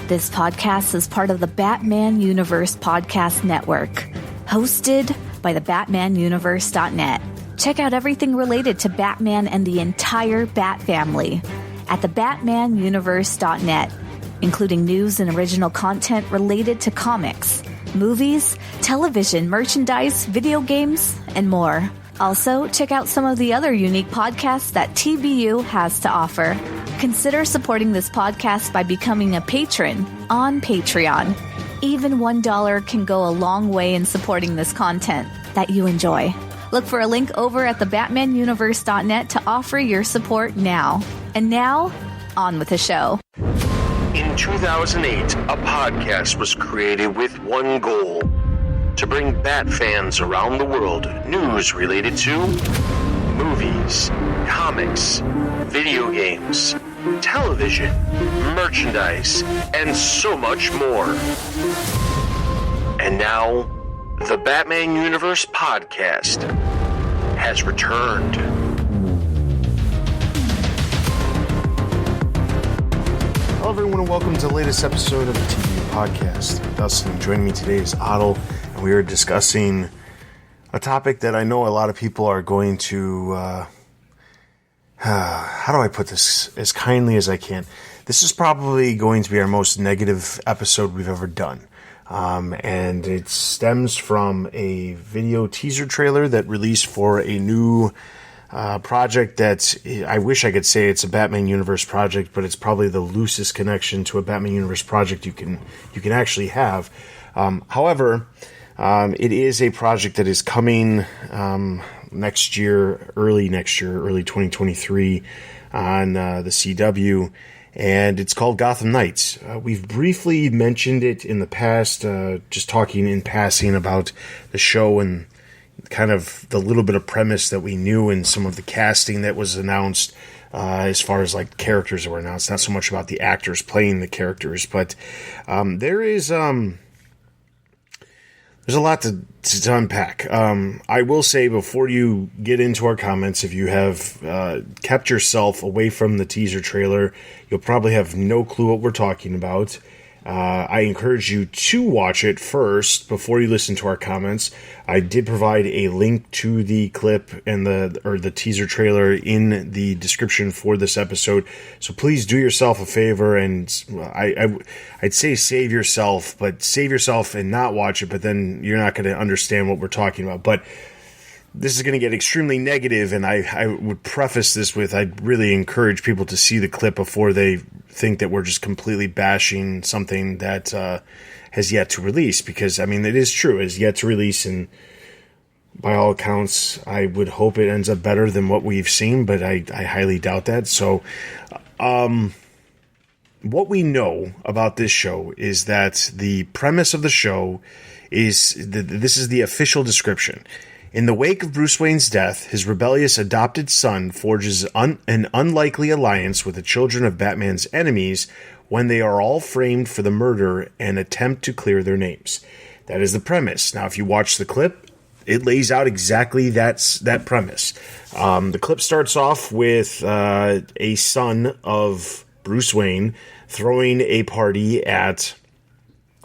This podcast is part of the Batman Universe Podcast Network, hosted by the BatmanUniverse.net. Check out everything related to Batman and the entire Bat family at the BatmanUniverse.net, including news and original content related to comics, movies, television, merchandise, video games, and more. Also, check out some of the other unique podcasts that TBU has to offer. Consider supporting this podcast by becoming a patron on Patreon. Even $1 can go a long way in supporting this content that you enjoy. Look for a link over at the BatmanUniverse.net to offer your support now. And now, on with the show. In 2008, a podcast was created with one goal: to bring Bat fans around the world news related to movies, comics, video games, television, merchandise, and so much more. And now, the Batman Universe Podcast has returned. Hello everyone and welcome to the latest episode of the TV Podcast. I'm Dustin. Joining me today is Otto, and we are discussing a topic that I know a lot of people are going to, how do I put this as kindly as I can? This is probably going to be our most negative episode we've ever done. And it stems from a video teaser trailer that released for a new project that I wish I could say it's a Batman Universe project, but it's probably the loosest connection to a Batman Universe project you can actually have. However, it is a project that is coming next year, early 2023 on the CW, and it's called Gotham Knights. We've briefly mentioned it in the past, just talking in passing about the show and kind of the little bit of premise that we knew and some of the casting that was announced, as far as like characters that were announced, not so much about the actors playing the characters, but there's a lot to unpack. I will say before you get into our comments, if you have kept yourself away from the teaser trailer, you'll probably have no clue what we're talking about. I encourage you to watch it first before you listen to our comments. I did provide a link to the clip and the teaser trailer in the description for this episode. So please do yourself a favor, and I'd say save yourself, but save yourself and not watch it, but then you're not going to understand what we're talking about. But this is going to get extremely negative, and I would preface this with I'd really encourage people to see the clip before they think that we're just completely bashing something that has yet to release, because, I mean, it is true, it has yet to release, and by all accounts, I would hope it ends up better than what we've seen, but I highly doubt that. So, what we know about this show is that the premise of the show is, this is the official description. In the wake of Bruce Wayne's death, his rebellious adopted son forges an unlikely alliance with the children of Batman's enemies when they are all framed for the murder and attempt to clear their names. That is the premise. Now, if you watch the clip, it lays out exactly that premise. The clip starts off with a son of Bruce Wayne throwing a party at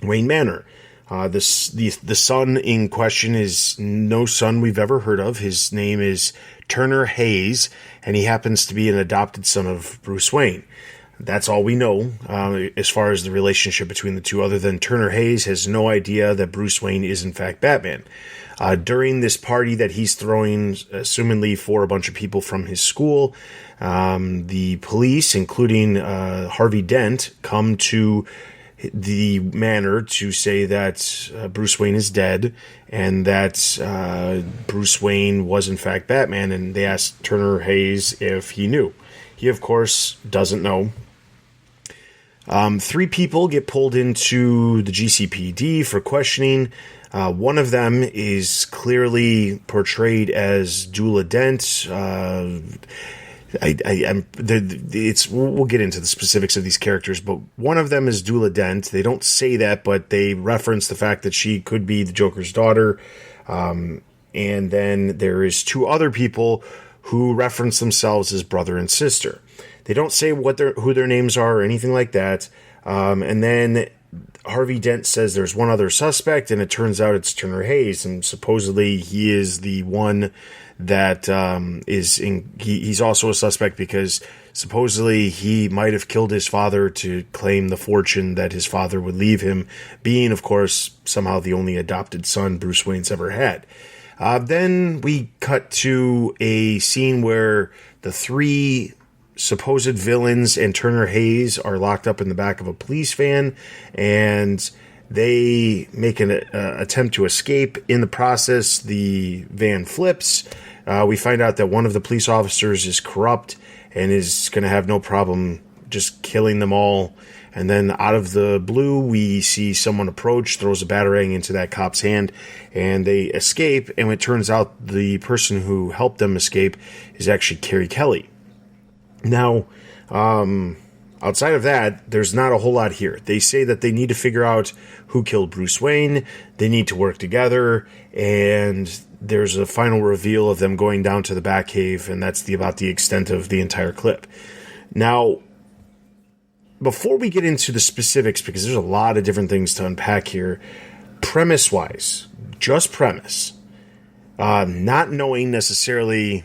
Wayne Manor. The son in question is no son we've ever heard of. His name is Turner Hayes, and he happens to be an adopted son of Bruce Wayne. That's all we know as far as the relationship between the two, other than Turner Hayes has no idea that Bruce Wayne is in fact Batman. During this party that he's throwing, assumingly for a bunch of people from his school, the police, including Harvey Dent, come to the manor to say that Bruce Wayne is dead and that Bruce Wayne was in fact Batman, and they asked Turner Hayes if he knew. He, of course, doesn't know. 3 people get pulled into the GCPD for questioning. One of them is clearly portrayed as Dula Dent. We'll get into the specifics of these characters, but one of them is Dula Dent. They don't say that, but they reference the fact that she could be the Joker's daughter. And then there is 2 other people who reference themselves as brother and sister. They don't say who their names are or anything like that. And then Harvey Dent says there's one other suspect, and it turns out it's Turner Hayes, and supposedly he is the one that he's also a suspect because supposedly he might have killed his father to claim the fortune that his father would leave him, being, of course, somehow the only adopted son Bruce Wayne's ever had. Then we cut to a scene where the three supposed villains and Turner Hayes are locked up in the back of a police van, and they make an attempt to escape. In the process, the van flips. We find out that one of the police officers is corrupt and is going to have no problem just killing them all. And then out of the blue, we see someone approach, throws a batarang into that cop's hand, and they escape. And it turns out the person who helped them escape is actually Carrie Kelly. Now, outside of that, there's not a whole lot here. They say that they need to figure out who killed Bruce Wayne. They need to work together, and there's a final reveal of them going down to the Batcave, and that's about the extent of the entire clip. Now, before we get into the specifics, because there's a lot of different things to unpack here, premise-wise, just premise, not knowing necessarily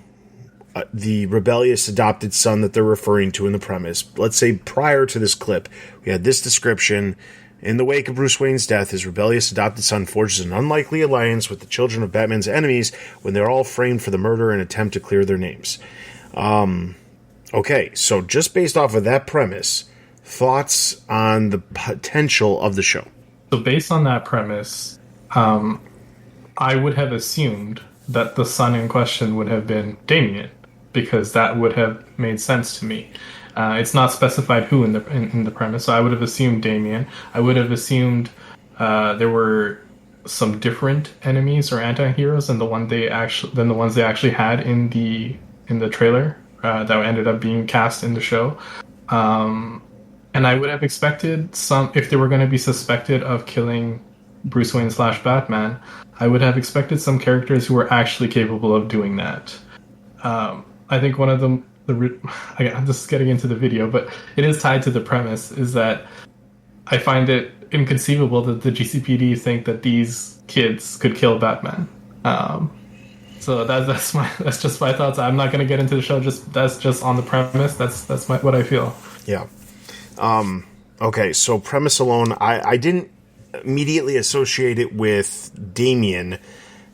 the rebellious adopted son that they're referring to in the premise. Let's say prior to this clip, we had this description. In the wake of Bruce Wayne's death, his rebellious adopted son forges an unlikely alliance with the children of Batman's enemies when they're all framed for the murder and attempt to clear their names. Okay, so just based off of that premise, thoughts on the potential of the show? So based on that premise, I would have assumed that the son in question would have been Damian, because that would have made sense to me. It's not specified who in the premise, so I would have assumed Damian. I would have assumed there were some different enemies or anti-heroes than the ones they actually had in the trailer that ended up being cast in the show. And I would have expected some, if they were going to be suspected of killing Bruce Wayne / Batman, I would have expected some characters who were actually capable of doing that. I think one of them, I'm just getting into the video, but it is tied to the premise, is that I find it inconceivable that the GCPD think that these kids could kill Batman. So that's just my thoughts. I'm not going to get into the show. That's just on the premise. That's what I feel. Yeah. Okay. So premise alone, I didn't immediately associate it with Damian,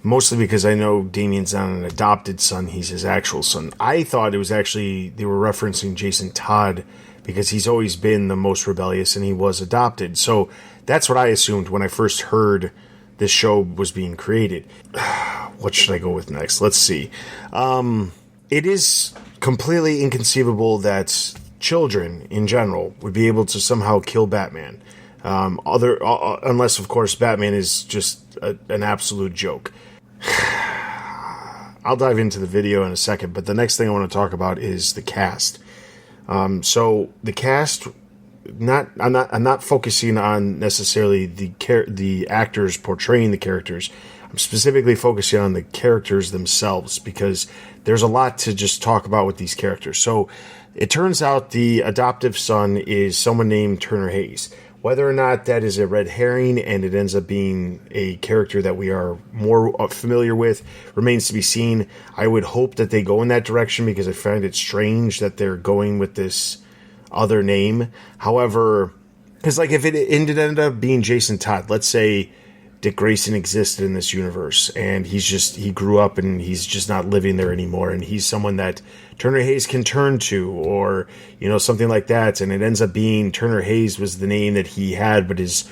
mostly because I know Damian's not an adopted son. He's his actual son. I thought it was actually, they were referencing Jason Todd because he's always been the most rebellious and he was adopted. So that's what I assumed when I first heard this show was being created. What should I go with next? Let's see. It is completely inconceivable that children in general would be able to somehow kill Batman. Unless, of course, Batman is just an absolute joke. I'll dive into the video in a second, but the next thing I want to talk about is the cast. So the cast, I'm not focusing on necessarily the actors portraying the characters. I'm specifically focusing on the characters themselves because there's a lot to just talk about with these characters. So it turns out the adoptive son is someone named Turner Hayes. Whether or not that is a red herring and it ends up being a character that we are more familiar with remains to be seen. I would hope that they go in that direction because I find it strange that they're going with this other name. However, because like if it ended up being Jason Todd, let's say Dick Grayson existed in this universe and he grew up and he's just not living there anymore and he's someone that Turner Hayes can turn to, or something like that, and it ends up being Turner Hayes was the name that he had, but his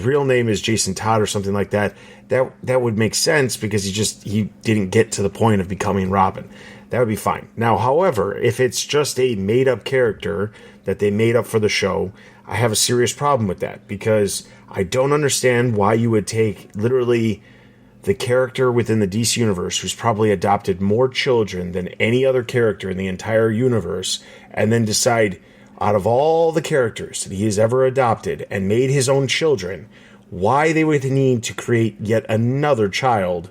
real name is Jason Todd or something like that. That would make sense because he didn't get to the point of becoming Robin. That would be fine. Now, however, if it's just a made up character that they made up for the show, I have a serious problem with that because I don't understand why you would take literally the character within the DC universe who's probably adopted more children than any other character in the entire universe and then decide out of all the characters that he has ever adopted and made his own children, why they would need to create yet another child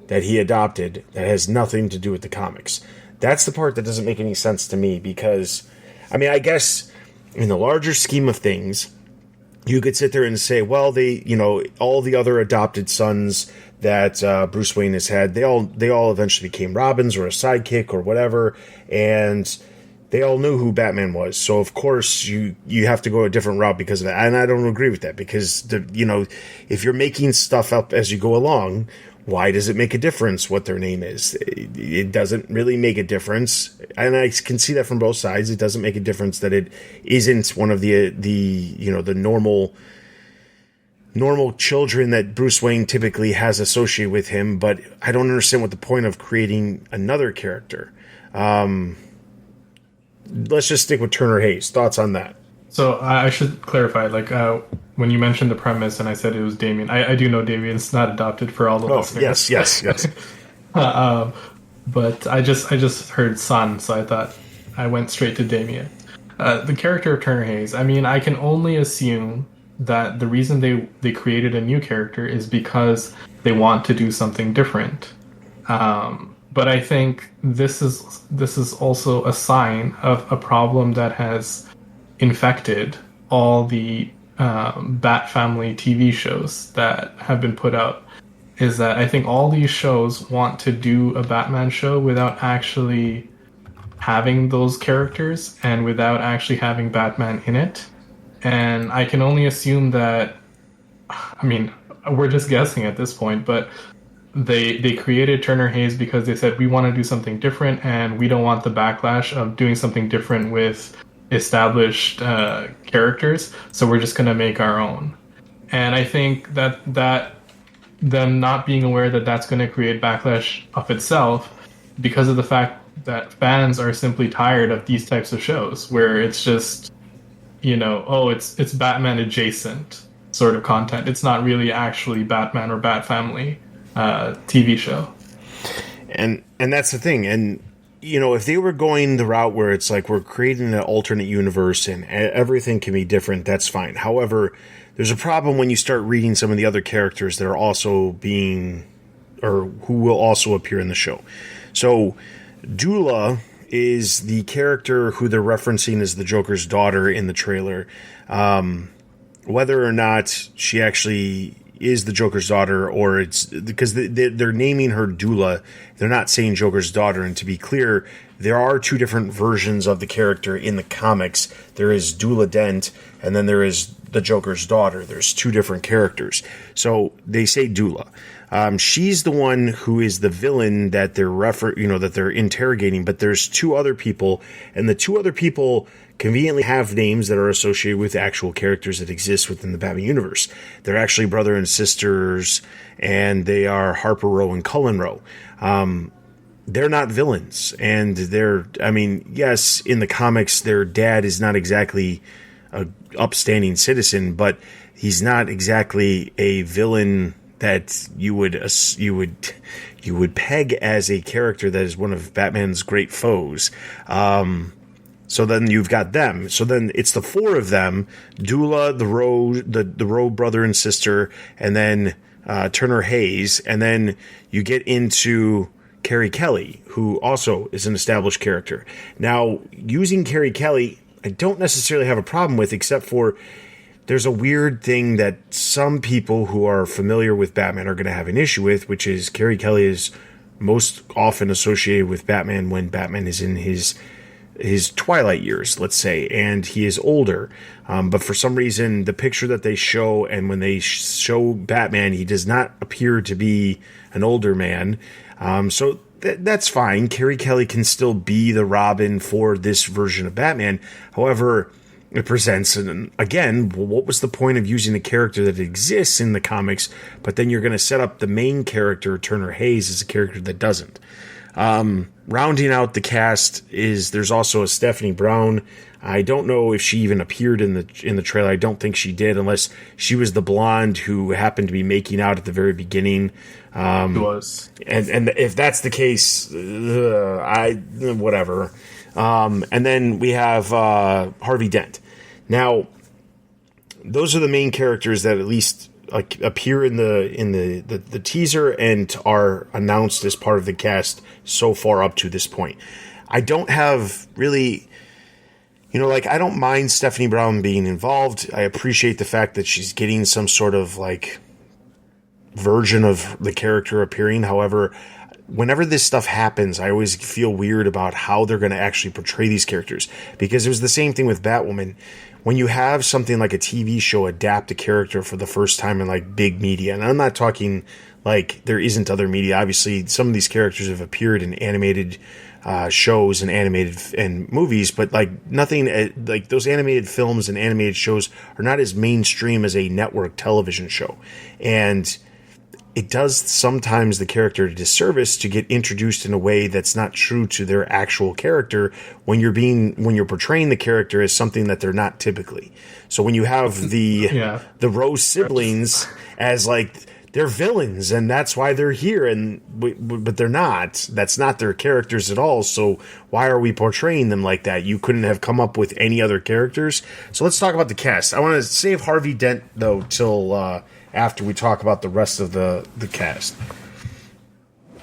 that he adopted that has nothing to do with the comics. That's the part that doesn't make any sense to me because, I guess in the larger scheme of things, you could sit there and say, well, all the other adopted sons that Bruce Wayne has had, they all eventually became Robins or a sidekick or whatever, and they all knew who Batman was. So of course you have to go a different route because of that. And I don't agree with that, because if you're making stuff up as you go along, why does it make a difference what their name is? It doesn't really make a difference. And I can see that from both sides. It doesn't make a difference that it isn't one of the normal children that Bruce Wayne typically has associated with him. But I don't understand what the point of creating another character. Let's just stick with Turner Hayes. Thoughts on that? So I should clarify, when you mentioned the premise and I said it was Damien, I do know Damien's not adopted for all the listeners. Yes. But I just heard son, so I thought I went straight to Damien. The character of Turner Hayes, I mean, I can only assume that the reason they created a new character is because they want to do something different. But I think this is also a sign of a problem that has infected all the Bat Family TV shows that have been put out. Is that I think all these shows want to do a Batman show without actually having those characters and without actually having Batman in it. And I can only assume that, I mean, we're just guessing at this point, but they created Turner Hayes because they said, we want to do something different and we don't want the backlash of doing something different with established characters, so we're just going to make our own. And I think that them not being aware that that's going to create backlash of itself, because of the fact that fans are simply tired of these types of shows where it's just, it's Batman adjacent sort of content. It's not really actually Batman or Bat Family TV show. And that's the thing. And if they were going the route where it's like we're creating an alternate universe and everything can be different, that's fine. However, there's a problem when you start reading some of the other characters that are also who will also appear in the show. So Dula is the character who they're referencing as the Joker's daughter in the trailer. Whether or not she actually is the Joker's daughter, or it's because they're naming her Dula, they're not saying Joker's daughter. And to be clear, there are two different versions of the character in the comics. There is Dula Dent, and then there is the Joker's daughter. There's two different characters. So they say Dula. She's the one who is the villain that they're interrogating. But there's two other people, and the two other people conveniently have names that are associated with actual characters that exist within the Batman universe. They're actually brother and sisters, and they are Harper Row and Cullen Row. They're not villains, and yes, in the comics, their dad is not exactly a upstanding citizen, but he's not exactly a villain that you would peg as a character that is one of Batman's great foes. So then you've got them. So then it's the four of them: Dula, the Rowe brother and sister, and then Turner Hayes, and then you get into Carrie Kelly, who also is an established character. Now, using Carrie Kelly, I don't necessarily have a problem with, except for there's a weird thing that some people who are familiar with Batman are going to have an issue with, which is Carrie Kelly is most often associated with Batman when Batman is in his twilight years, let's say, and he is older. But for some reason, the picture that they show, and when they show Batman, he does not appear to be an older man. So that's fine. Carrie Kelly can still be the Robin for this version of Batman. However, it presents, and again, what was the point of using a character that exists in the comics, but then you're going to set up the main character, Turner Hayes, as a character that doesn't? Rounding out the cast there's also a Stephanie Brown. I don't know if she even appeared in the trailer. I don't think she did, unless she was the blonde who happened to be making out at the very beginning. She was. And if that's the case, whatever. And then we have Harvey Dent. Now, those are the main characters that at least appear in the teaser and are announced as part of the cast so far up to this point. I don't have really You know, like, I don't mind Stephanie Brown being involved. I appreciate the fact that she's getting some sort of, like, version of the character appearing. However, whenever this stuff happens, I always feel weird about how they're going to actually portray these characters. Because it was the same thing with Batwoman. When you have something like a TV show adapt a character for the first time in, like, big media, and I'm not talking like there isn't other media. Obviously, some of these characters have appeared in animated shows and animated and movies, but like nothing like those animated films and animated shows are not as mainstream as a network television show. And it does sometimes the character a disservice to get introduced in a way that's not true to their actual character when you're portraying the character as something that they're not typically. So when you have the Rose siblings as like they're villains and that's why they're here, but they're not. That's not their characters at all. So why are we portraying them like that? You couldn't have come up with any other characters. So let's talk about the cast. I want to save Harvey Dent though till after we talk about the rest of the cast.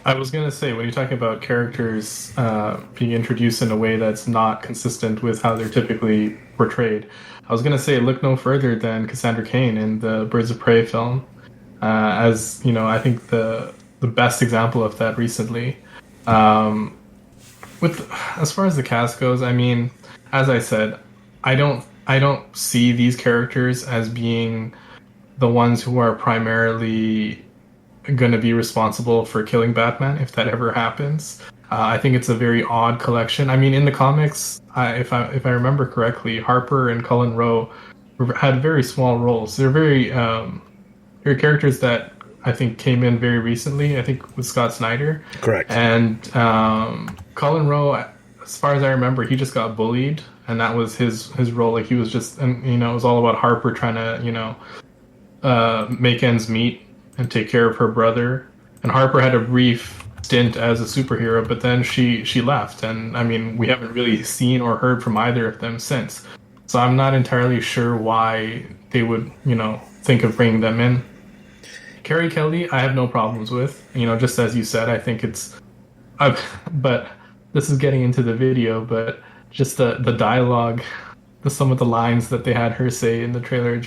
I was going to say, when you're talking about characters being introduced in a way that's not consistent with how they're typically portrayed, I was going to say look no further than Cassandra Cain in the Birds of Prey film. As you know, I think the best example of that recently. With as far as the cast goes, I mean, as I said, I don't see these characters as being the ones who are primarily going to be responsible for killing Batman if that ever happens. I think it's a very odd collection. I mean, in the comics, if I remember correctly, Harper and Cullen Rowe had very small roles. They're very they're characters that I think came in very recently, I think with Scott Snyder. Correct. And Cullen Rowe, as far as I remember, he just got bullied, and that was his role. Like, he was just, and you know, it was all about Harper trying to, you know, make ends meet and take care of her brother. And Harper had a brief stint as a superhero, but then she left. And I mean, we haven't really seen or heard from either of them since. So I'm not entirely sure why they would, you know, think of bringing them in. Carrie Kelly, I have no problems with. You know, just as you said, I think it's... but this is getting into the video, but just the dialogue, some of the lines that they had her say in the trailer, it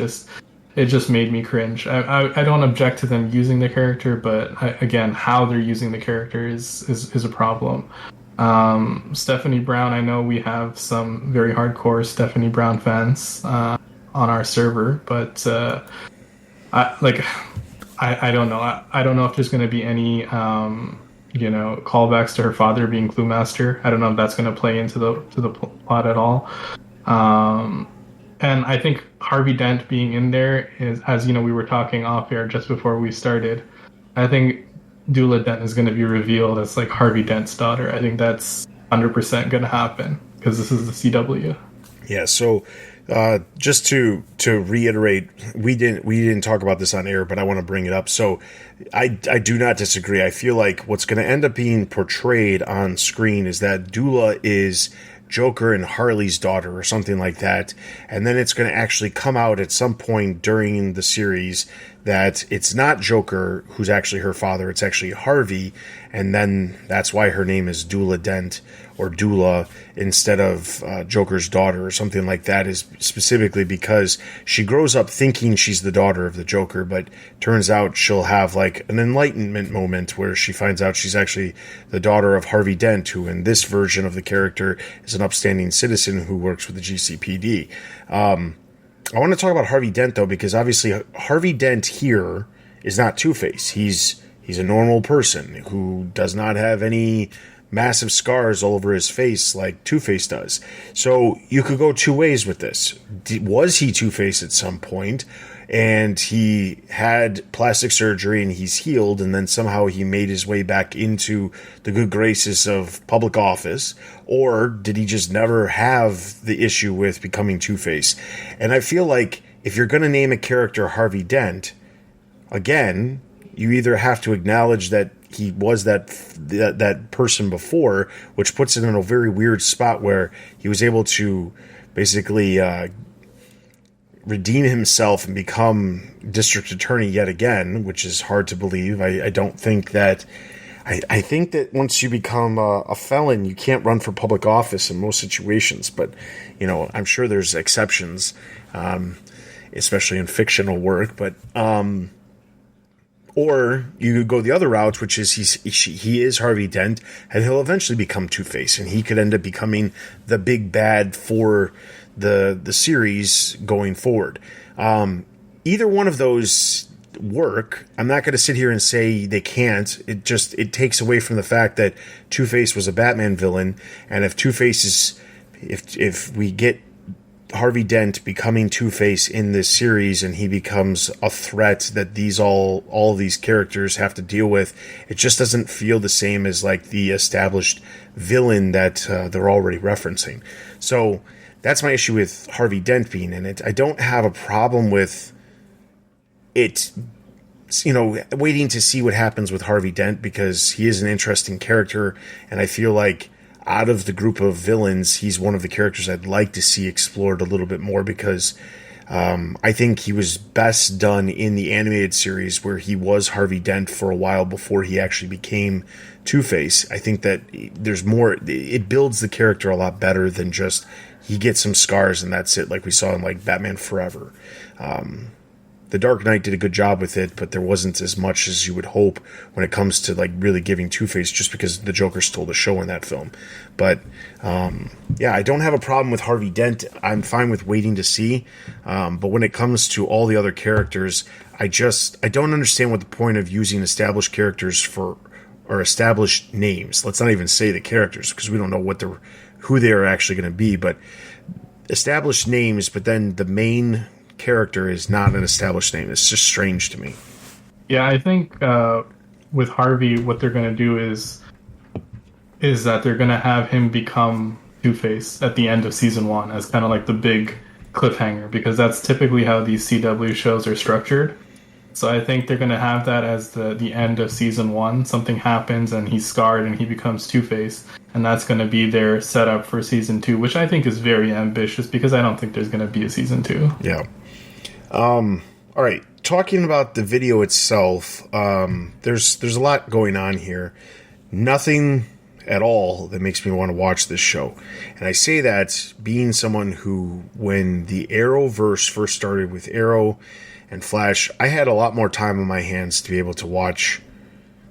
just made me cringe. I don't object to them using the character, but again, how they're using the character is a problem. Stephanie Brown, I know we have some very hardcore Stephanie Brown fans on our server, but I don't know. I don't know if there's going to be any, you know, callbacks to her father being Clue Master. I don't know if that's going to play into the plot at all. And I think Harvey Dent being in there is, as you know, we were talking off air just before we started. I think Dula Dent is going to be revealed as like Harvey Dent's daughter. I think that's 100% going to happen because this is the CW. Yeah. So. Just to reiterate, we didn't talk about this on air, but I want to bring it up. So I do not disagree. I feel like what's going to end up being portrayed on screen is that Dula is Joker and Harley's daughter or something like that. And then it's going to actually come out at some point during the series that it's not Joker who's actually her father. It's actually Harvey. And then that's why her name is Dula Dent or Dula instead of Joker's daughter or something like that, is specifically because she grows up thinking she's the daughter of the Joker, but turns out she'll have like an enlightenment moment where she finds out she's actually the daughter of Harvey Dent, who in this version of the character is an upstanding citizen who works with the GCPD. I want to talk about Harvey Dent though, because obviously Harvey Dent here is not Two-Face. He's a normal person who does not have any massive scars all over his face like Two-Face does. So you could go two ways with this. Was he Two-Face at some point and he had plastic surgery and he's healed, and then somehow he made his way back into the good graces of public office? Or did he just never have the issue with becoming Two-Face? And I feel like if you're going to name a character Harvey Dent, again, you either have to acknowledge that he was that person before, which puts it in a very weird spot where he was able to basically redeem himself and become district attorney yet again, which is hard to believe. I I think that once you become a felon, you can't run for public office in most situations. But, I'm sure there's exceptions, especially in fictional work. But or you could go the other route, which is he is Harvey Dent, and he'll eventually become Two-Face, and he could end up becoming the big bad for the series going forward. Either one of those work. I'm not going to sit here and say they can't. It takes away from the fact that Two-Face was a Batman villain, and if Two-Face is, if we get Harvey Dent becoming Two-Face in this series and he becomes a threat that all of these characters have to deal with, it just doesn't feel the same as like the established villain that they're already referencing. So that's my issue with Harvey Dent being in it. I don't have a problem with it, waiting to see what happens with Harvey Dent, because he is an interesting character, and I feel like out of the group of villains, he's one of the characters I'd like to see explored a little bit more, because I think he was best done in the animated series where he was Harvey Dent for a while before he actually became Two-Face. I think that there's more, it builds the character a lot better than just he gets some scars and that's it, like we saw in like Batman Forever. The Dark Knight did a good job with it, but there wasn't as much as you would hope when it comes to like really giving Two-Face, just because the Joker stole the show in that film. But I don't have a problem with Harvey Dent. I'm fine with waiting to see. But when it comes to all the other characters, I don't understand what the point of using established characters or established names. Let's not even say the characters, because we don't know who they are actually going to be. But established names, but then the main character is not an established name. It's just strange to me. Yeah, I think with Harvey, what they're going to do is that they're going to have him become Two-Face at the end of season 1 as kind of like the big cliffhanger, because that's typically how these CW shows are structured. So I think they're going to have that as the end of season 1. Something happens and he's scarred and he becomes Two-Face, and that's going to be their setup for season 2, which I think is very ambitious, because I don't think there's going to be a season 2. Yeah. All right. Talking about the video itself, there's a lot going on here. Nothing at all that makes me want to watch this show. And I say that being someone who, when the Arrowverse first started with Arrow and Flash, I had a lot more time on my hands to be able to watch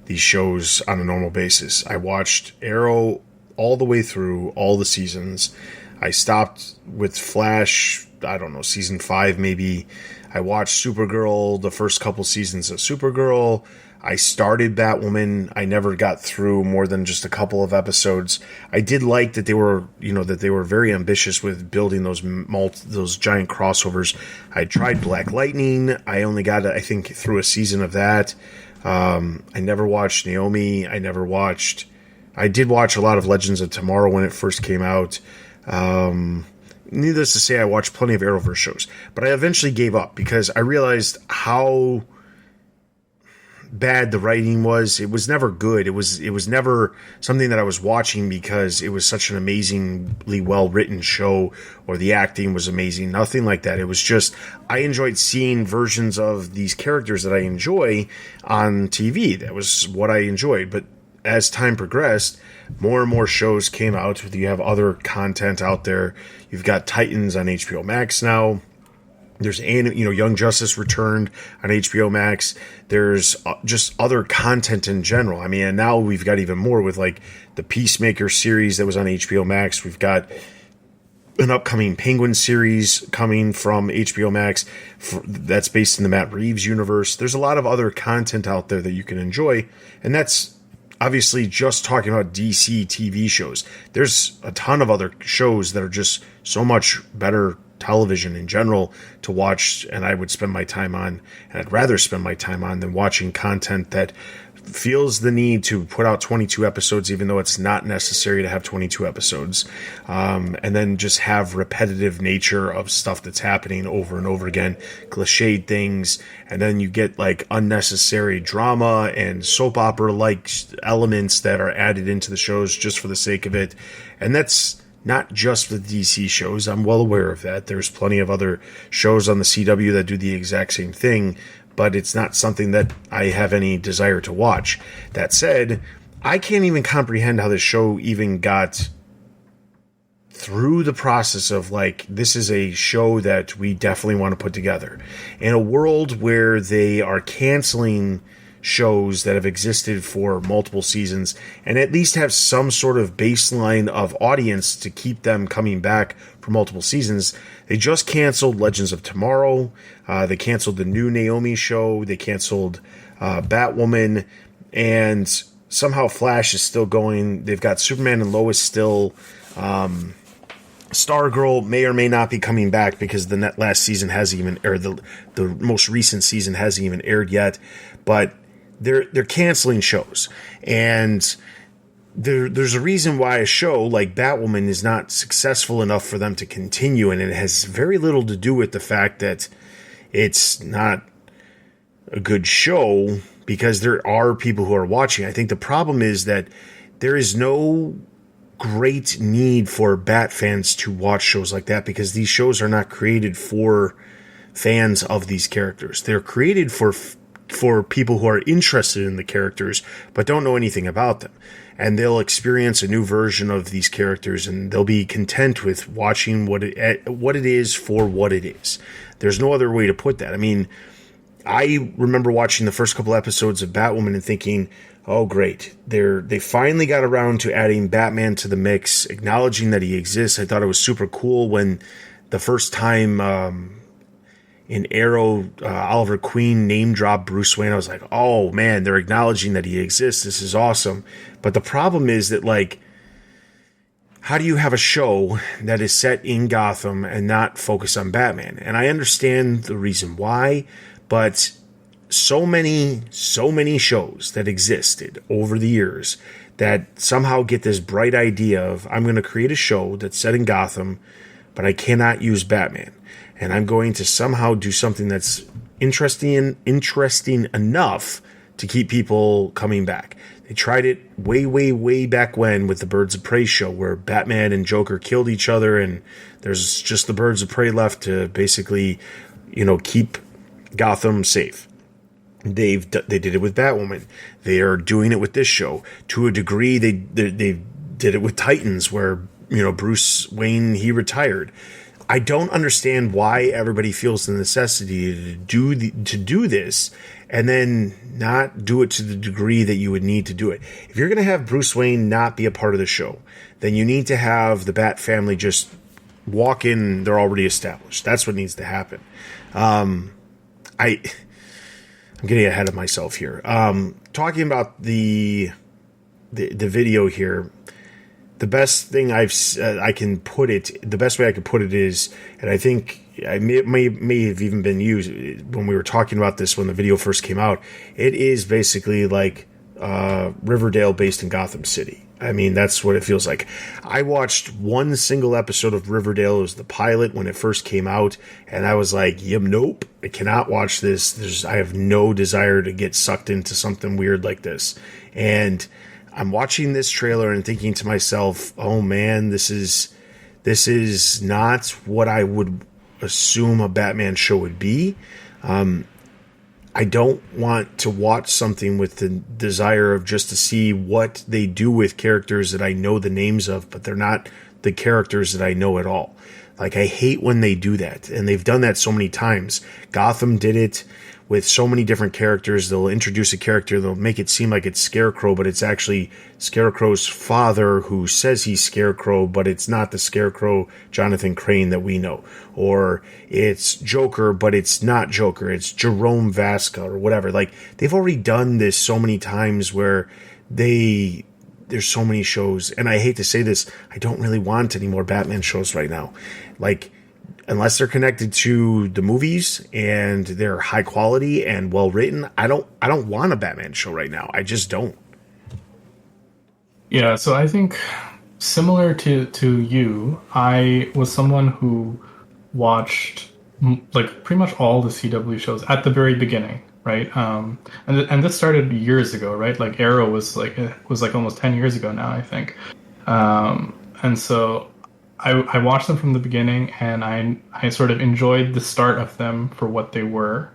these shows on a normal basis. I watched Arrow all the way through all the seasons. I stopped with Flash, I don't know, season 5 maybe. I watched Supergirl, the first couple seasons of Supergirl. I started Batwoman. I never got through more than just a couple of episodes. I did like that they were very ambitious with building those giant crossovers. I tried Black Lightning. I only got, I think, through a season of that. I never watched Naomi. I did watch a lot of Legends of Tomorrow when it first came out. Needless to say, I watched plenty of Arrowverse shows, but I eventually gave up because I realized how bad the writing was. It was never good. It was never something that I was watching because it was such an amazingly well written show or the acting was amazing. Nothing like that. It was just, I enjoyed seeing versions of these characters that I enjoy on TV. That was what I enjoyed. But as time progressed, more and more shows came out. You have other content out there. You've got Titans on HBO Max now. There's Young Justice returned on HBO Max. There's just other content in general. I mean, and now we've got even more with like the Peacemaker series that was on HBO Max. We've got an upcoming Penguin series coming from HBO Max that's based in the Matt Reeves universe. There's a lot of other content out there that you can enjoy, and that's obviously just talking about DC TV shows. There's a ton of other shows that are just so much better television in general to watch, and I would spend my time on, and I'd rather spend my time on than watching content that feels the need to put out 22 episodes, even though it's not necessary to have 22 episodes, and then just have repetitive nature of stuff that's happening over and over again, cliched things, and then you get like unnecessary drama and soap opera like elements that are added into the shows just for the sake of it. And that's not just the DC shows. I'm well aware of that. There's plenty of other shows on the CW that do the exact same thing, but it's not something that I have any desire to watch. That said, I can't even comprehend how this show even got through the process of, like, this is a show that we definitely want to put together. In a world where they are canceling shows that have existed for multiple seasons and at least have some sort of baseline of audience to keep them coming back for multiple seasons, they just canceled Legends of Tomorrow. They canceled the new Naomi show. They canceled Batwoman. And somehow Flash is still going. They've got Superman and Lois still. Stargirl may or may not be coming back because the last season hasn't even, or the most recent season hasn't even aired yet. But they're canceling shows, and there's a reason why a show like Batwoman is not successful enough for them to continue, and it has very little to do with the fact that it's not a good show, because there are people who are watching. I think the problem is that there is no great need for Bat fans to watch shows like that, because these shows are not created for fans of these characters. They're created for people who are interested in the characters but don't know anything about them, and they'll experience a new version of these characters, and they'll be content with watching what it is for what it is. There's no other way to put that. I mean, I remember watching the first couple episodes of Batwoman and thinking, oh, great. They finally got around to adding Batman to the mix, acknowledging that he exists. I thought it was super cool when the first time in Arrow, Oliver Queen name-dropped Bruce Wayne. I was like, oh, man, they're acknowledging that he exists. This is awesome. But the problem is that, like, how do you have a show that is set in Gotham and not focus on Batman? And I understand the reason why, but so many shows that existed over the years that somehow get this bright idea of, I'm going to create a show that's set in Gotham, but I cannot use Batman. And I'm going to somehow do something that's interesting enough to keep people coming back. They tried it way back when with the Birds of Prey show, where Batman and Joker killed each other, and there's just the Birds of Prey left to basically, keep Gotham safe. They did it with Batwoman. They are doing it with this show. To a degree, they did it with Titans, where, Bruce Wayne, he retired. I don't understand why everybody feels the necessity to do this and then not do it to the degree that you would need to do it. If you're going to have Bruce Wayne not be a part of the show, then you need to have the Bat family just walk in. They're already established. That's what needs to happen. I'm getting ahead of myself here. Talking about the video here, the best thing I can put it, the best way I could put it is, and I think I may have even been used when we were talking about this when the video first came out. It is basically like Riverdale based in Gotham City. I mean, that's what it feels like. I watched one single episode of Riverdale. It was the pilot when it first came out, and I was like, nope, I cannot watch this. I have no desire to get sucked into something weird like this. And I'm watching this trailer and thinking to myself, oh man, this is not what I would assume a Batman show would be. I don't want to watch something with the desire of just to see what they do with characters that I know the names of, but they're not the characters that I know at all. Like, I hate when they do that, and they've done that so many times. Gotham did it with so many different characters. They'll introduce a character, they'll make it seem like it's Scarecrow, but it's actually Scarecrow's father who says he's Scarecrow, but it's not the Scarecrow Jonathan Crane that we know. Or it's Joker, but it's not Joker, it's Jerome Vasca or whatever. Like, they've already done this so many times where there's so many shows, and I hate to say this, I don't really want any more Batman shows right now. Like, unless they're connected to the movies and they're high quality and well written, I don't want a Batman show right now. I just don't. Yeah, so I think similar to you, I was someone who watched like pretty much all the CW shows at the very beginning, right? And this started years ago, right? Like Arrow was like almost 10 years ago now, I think. And so I watched them from the beginning, and I sort of enjoyed the start of them for what they were.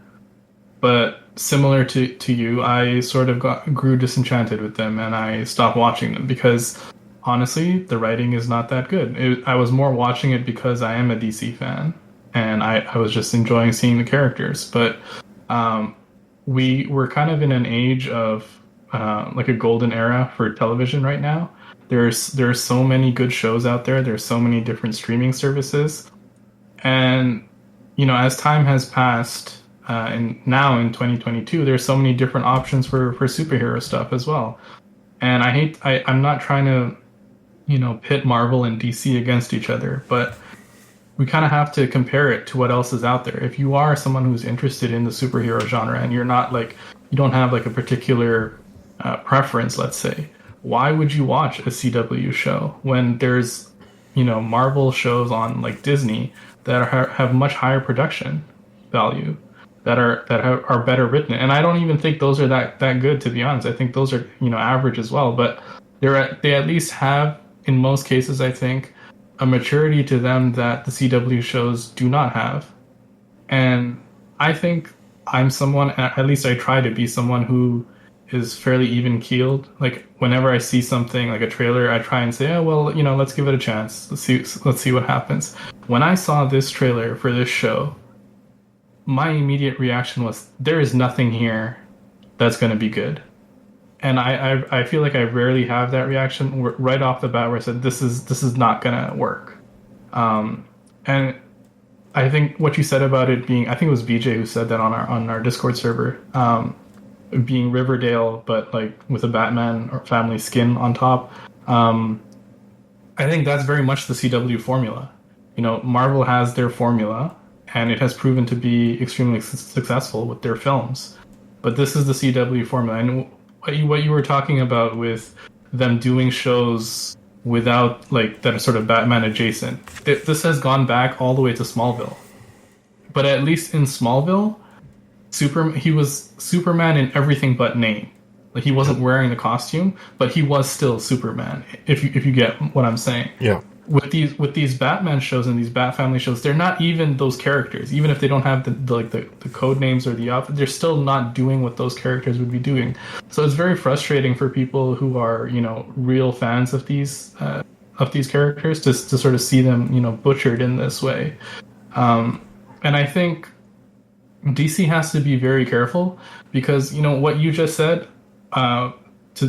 But similar to you, I sort of grew disenchanted with them, and I stopped watching them because honestly, the writing is not that good. I was more watching it because I am a DC fan, and I was just enjoying seeing the characters. But we're kind of in an age of like a golden era for television right now. There's so many good shows out there. There's so many different streaming services, and as time has passed, and now in 2022, there's so many different options for superhero stuff as well. And I'm not trying to pit Marvel and DC against each other, but we kind of have to compare it to what else is out there. If you are someone who's interested in the superhero genre and you're not you don't have like a particular preference, let's say, why would you watch a CW show when there's Marvel shows on like Disney that have much higher production value, that are better written? And I don't even think those are that good, to be honest. I think those are average as well, but they at least have, in most cases, I think, a maturity to them that the CW shows do not have. And I think I'm someone, at least I try to be someone who is fairly even keeled. Like whenever I see something like a trailer, I try and say, oh, well, let's give it a chance. Let's see what happens. When I saw this trailer for this show, my immediate reaction was, there is nothing here that's going to be good. And I feel like I rarely have that reaction right off the bat where I said, this is not going to work. And I think what you said about it being, I think it was BJ who said that on our Discord server, being Riverdale, but like with a Batman or family skin on top. I think that's very much the CW formula. Marvel has their formula, and it has proven to be extremely successful with their films. But this is the CW formula. And what you were talking about with them doing shows without that are sort of Batman adjacent, this has gone back all the way to Smallville. But at least in Smallville, he was Superman in everything but name. Like, he wasn't wearing the costume, but he was still Superman. If you get what I'm saying. Yeah. With these Batman shows and these Bat Family shows, they're not even those characters. Even if they don't have the code names or the outfit, they're still not doing what those characters would be doing. So it's very frustrating for people who are real fans of these characters to sort of see them butchered in this way. And I think DC has to be very careful because what you just said.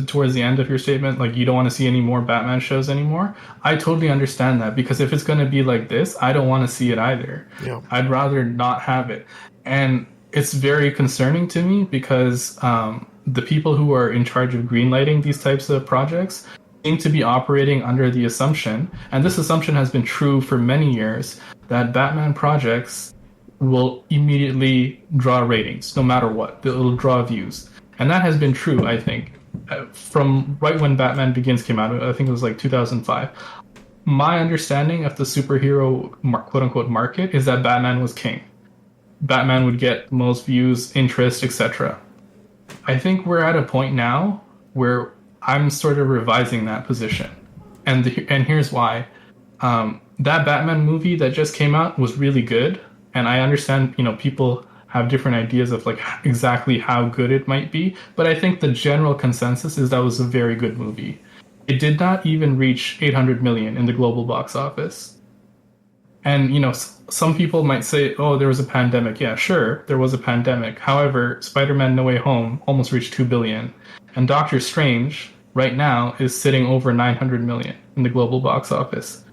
Towards the end of your statement, like you don't want to see any more Batman shows anymore. I totally understand that, because if it's going to be like this, I don't want to see it either. Yeah. I'd rather not have it. And it's very concerning to me because the people who are in charge of greenlighting these types of projects seem to be operating under the assumption, and this assumption has been true for many years, that Batman projects will immediately draw ratings, no matter what. It'll draw views. And that has been true, I think, from right when Batman Begins came out. I think it was like 2005. My understanding of the superhero quote-unquote market is that Batman was king. Batman would get most views, interest, etc. I think we're at a point now where I'm sort of revising that position. And here's why. That Batman movie that just came out was really good. And I understand, people have different ideas of exactly how good it might be, but I think the general consensus is that was a very good movie. It did not even reach 800 million in the global box office. And some people might say, oh, there was a pandemic. Yeah, sure, there was a pandemic. However, Spider-Man No Way Home almost reached 2 billion, and Doctor Strange right now is sitting over 900 million in the global box office.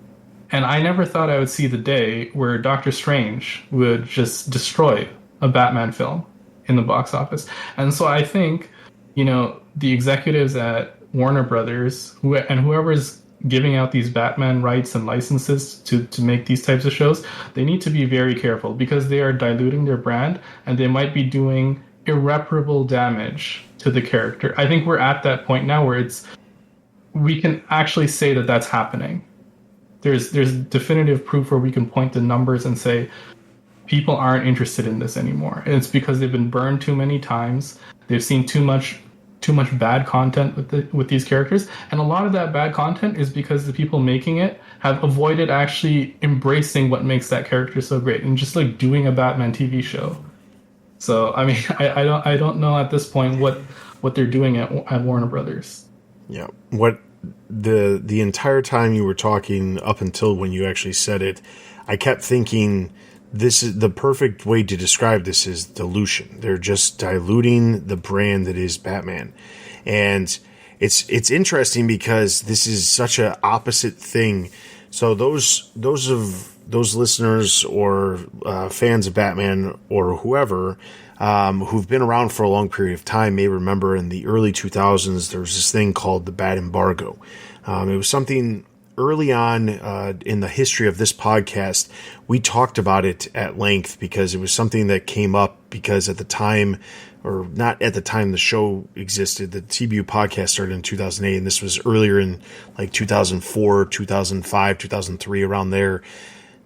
And I never thought I would see the day where Doctor Strange would just destroy a Batman film in the box office. And so I think, the executives at Warner Brothers and whoever's giving out these Batman rights and licenses to make these types of shows, they need to be very careful, because they are diluting their brand and they might be doing irreparable damage to the character. I think we're at that point now where we can actually say that that's happening. There's definitive proof where we can point to numbers and say, people aren't interested in this anymore. And it's because they've been burned too many times. They've seen too much bad content with these characters. And a lot of that bad content is because the people making it have avoided actually embracing what makes that character so great and just doing a Batman TV show. So I mean, I don't know at this point what they're doing at Warner Brothers. Yeah. What the entire time you were talking up until when you actually said it, I kept thinking this is the perfect way to describe this is dilution. They're just diluting the brand that is Batman. And it's interesting because this is such an opposite thing. So those listeners or fans of Batman or whoever who've been around for a long period of time may remember in the early 2000s there was this thing called the Bat embargo. It was something early on in the history of this podcast. We talked about it at length because it was something that came up because at the time, or not at the time the show existed, the TBU podcast started in 2008, and this was earlier in like 2004, 2005, 2003, around there.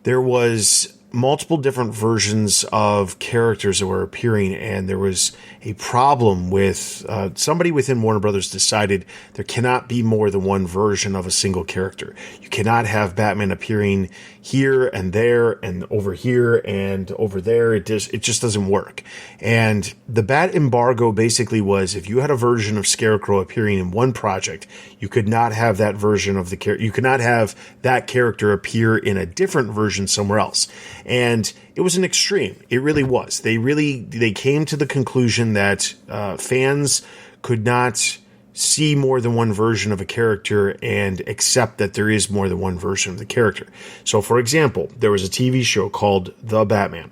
There was multiple different versions of characters that were appearing, and there was a problem with somebody within Warner Brothers decided there cannot be more than one version of a single character. You cannot have Batman appearing here and there and over here and over there. It just doesn't work. And the Bat embargo basically was if you had a version of Scarecrow appearing in one project, you could not have that version of the character. You could not have that character appear in a different version somewhere else. And it was an extreme. It really was. They came to the conclusion that fans could not see more than one version of a character and accept that there is more than one version of the character. So, for example, there was a TV show called The Batman.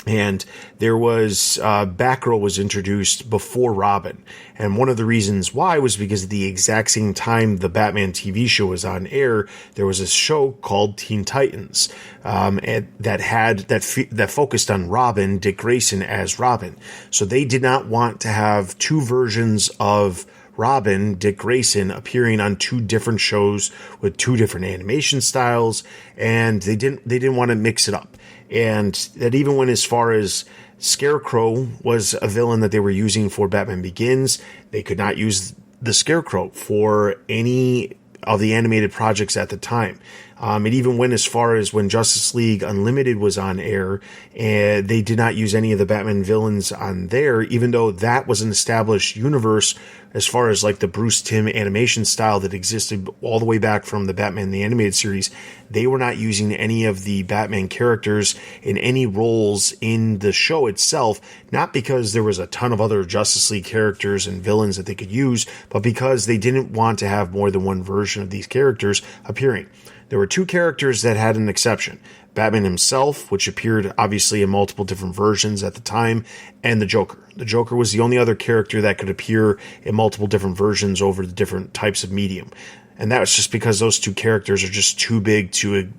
And there was Batgirl was introduced before Robin. And one of the reasons why was because at the exact same time the Batman TV show was on air, there was a show called Teen Titans that focused on Robin, Dick Grayson as Robin. So they did not want to have two versions of Robin, Dick Grayson, appearing on two different shows with two different animation styles, and they didn't want to mix it up. And that even went as far as Scarecrow was a villain that they were using for Batman Begins. They could not use the Scarecrow for any of the animated projects at the time. It even went as far as when Justice League Unlimited was on air, and they did not use any of the Batman villains on there, even though that was an established universe as far as like the Bruce Timm animation style that existed all the way back from the Batman the Animated Series. They were not using any of the Batman characters in any roles in the show itself, not because there was a ton of other Justice League characters and villains that they could use, but because they didn't want to have more than one version of these characters appearing. There were two characters that had an exception. Batman himself, which appeared obviously in multiple different versions at the time, and the Joker. The Joker was the only other character that could appear in multiple different versions over the different types of medium. And that was just because those two characters are just too big to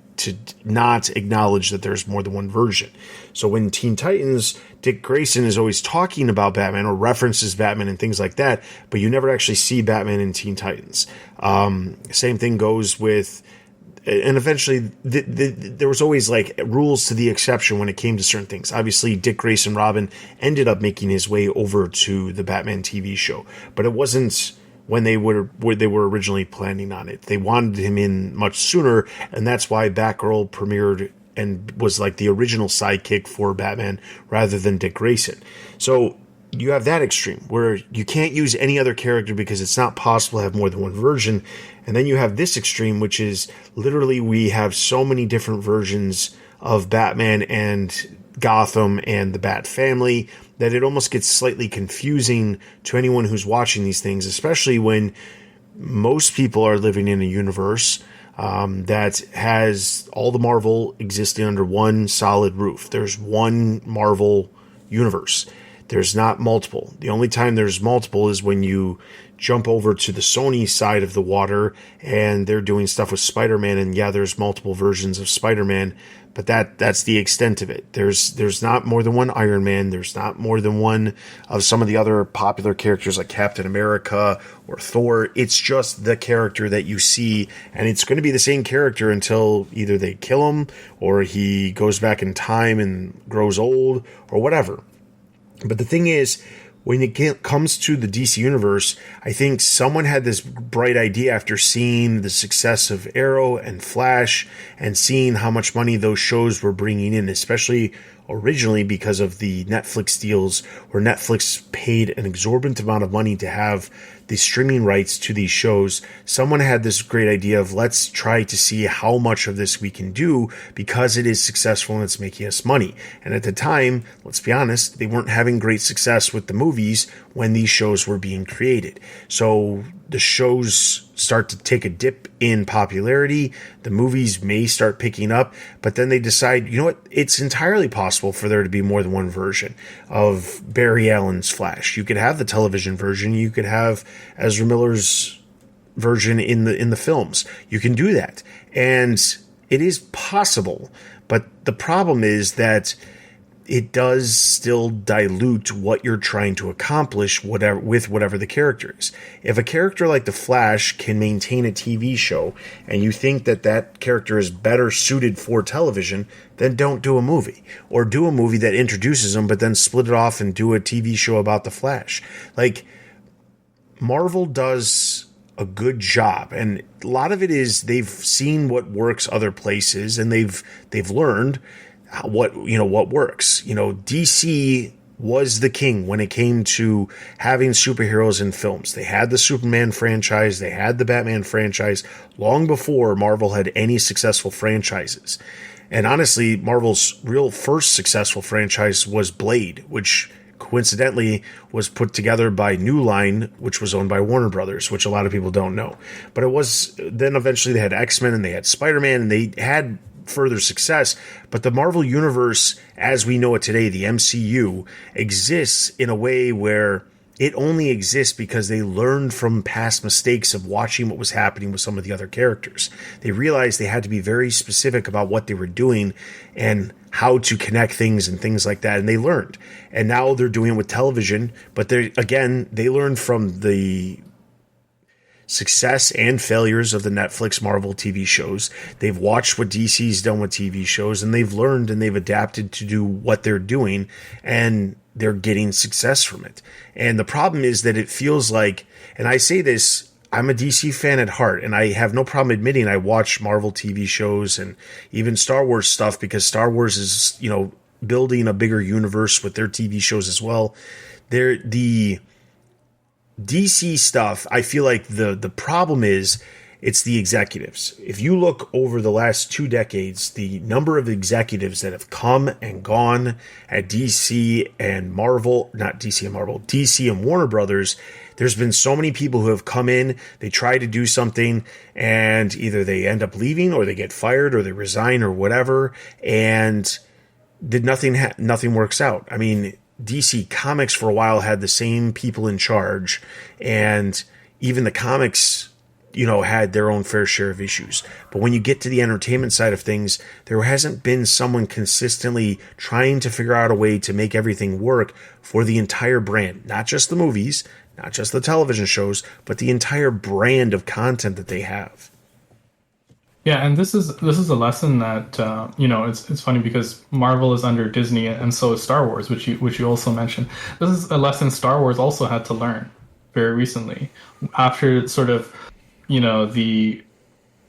not acknowledge that there's more than one version. So when Teen Titans, Dick Grayson is always talking about Batman or references Batman and things like that, but you never actually see Batman in Teen Titans. Same thing goes with... And eventually, there was always like rules to the exception when it came to certain things. Obviously, Dick Grayson Robin ended up making his way over to the Batman TV show, but it wasn't when they were originally planning on it. They wanted him in much sooner, and that's why Batgirl premiered and was like the original sidekick for Batman rather than Dick Grayson. So you have that extreme where you can't use any other character because it's not possible to have more than one version. And then you have this extreme, which is literally we have so many different versions of Batman and Gotham and the Bat family that it almost gets slightly confusing to anyone who's watching these things, especially when most people are living in a universe that has all the Marvel existing under one solid roof. There's one Marvel universe. There's not multiple. The only time there's multiple is when you jump over to the Sony side of the water and they're doing stuff with Spider-Man, and yeah, there's multiple versions of Spider-Man, but that's the extent of it. There's not more than one Iron Man. There's not more than one of some of the other popular characters like Captain America or Thor. It's just the character that you see, and it's going to be the same character until either they kill him or he goes back in time and grows old or whatever. But the thing is, when it comes to the DC universe, I think someone had this bright idea after seeing the success of Arrow and Flash and seeing how much money those shows were bringing in, especially originally because of the Netflix deals where Netflix paid an exorbitant amount of money to have the streaming rights to these shows. Someone had this great idea of, let's try to see how much of this we can do because it is successful and it's making us money. And at the time, let's be honest, they weren't having great success with the movies when these shows were being created. So the shows start to take a dip in popularity. The movies may start picking up, but then they decide, you know what? It's entirely possible for there to be more than one version of Barry Allen's Flash. You could have the television version. You could have Ezra Miller's version in the films. You can do that. And it is possible, but the problem is that it does still dilute what you're trying to accomplish with whatever the character is. If a character like the Flash can maintain a TV show and you think that that character is better suited for television, then don't do a movie. Or do a movie that introduces him but then split it off and do a TV show about the Flash. Like, Marvel does a good job, and a lot of it is they've seen what works other places and they've learned what works. DC was the king when it came to having superheroes in films. They had the Superman franchise, they had the Batman franchise long before Marvel had any successful franchises. And honestly, Marvel's real first successful franchise was Blade, which coincidentally was put together by New Line, which was owned by Warner Brothers, which a lot of people don't know. But it was, then eventually they had X-Men and they had Spider-Man and they had further success. But the Marvel Universe, as we know it today, the MCU, exists in a way where it only exists because they learned from past mistakes of watching what was happening with some of the other characters. They realized they had to be very specific about what they were doing and how to connect things and things like that. And they learned. And now they're doing it with television. But they learned from the success and failures of the Netflix Marvel TV shows. They've watched what DC's done with TV shows, and they've learned and they've adapted to do what they're doing, and they're getting success from it. And the problem is that it feels like, and I say this, I'm a DC fan at heart, and I have no problem admitting I watch Marvel TV shows and even Star Wars stuff because Star Wars is, building a bigger universe with their TV shows as well. The DC stuff, I feel like the problem is it's the executives. If you look over the last 2 decades, the number of executives that have come and gone at DC and Marvel, not DC and Marvel, DC and Warner Brothers, there's been so many people who have come in, they try to do something, and either they end up leaving or they get fired or they resign or whatever, and nothing works out. I mean, DC Comics for a while had the same people in charge, and even the comics, had their own fair share of issues. But when you get to the entertainment side of things, there hasn't been someone consistently trying to figure out a way to make everything work for the entire brand, not just the movies, not just the television shows, but the entire brand of content that they have. Yeah, and this is a lesson that it's funny because Marvel is under Disney and so is Star Wars, which you also mentioned. This is a lesson Star Wars also had to learn very recently after sort of the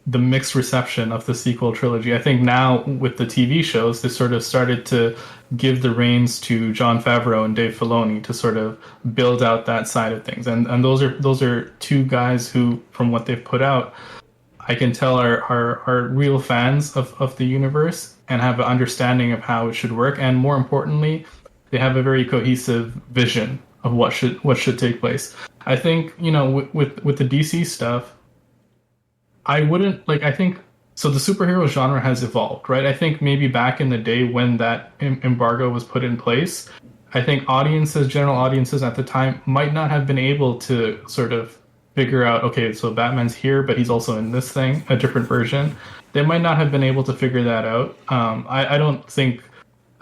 mixed reception of the sequel trilogy. I think now with the TV shows, they sort of started to give the reins to Jon Favreau and Dave Filoni to sort of build out that side of things, and those are two guys who, from what they've put out, I can tell are real fans of the universe and have an understanding of how it should work. And more importantly, they have a very cohesive vision of what should take place. I think, with the DC stuff, I think, so the superhero genre has evolved, right? I think maybe back in the day when that embargo was put in place, I think general audiences at the time might not have been able to sort of figure out, okay, so Batman's here, but he's also in this thing, a different version. They might not have been able to figure that out. I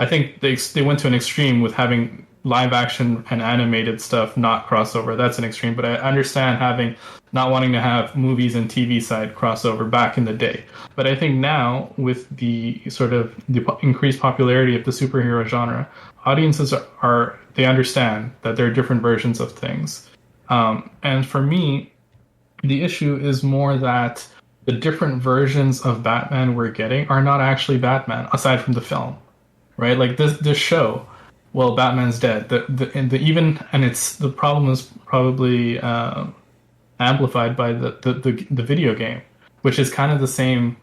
think they went to an extreme with having live action and animated stuff not crossover. That's an extreme, but I understand not wanting to have movies and TV side crossover back in the day. But I think now, with the sort of the increased popularity of the superhero genre, audiences they understand that there are different versions of things. And for me, the issue is more that the different versions of Batman we're getting are not actually Batman, aside from the film, right? Like this show, well, Batman's dead. The problem is probably amplified by the video game, which is kind of the same.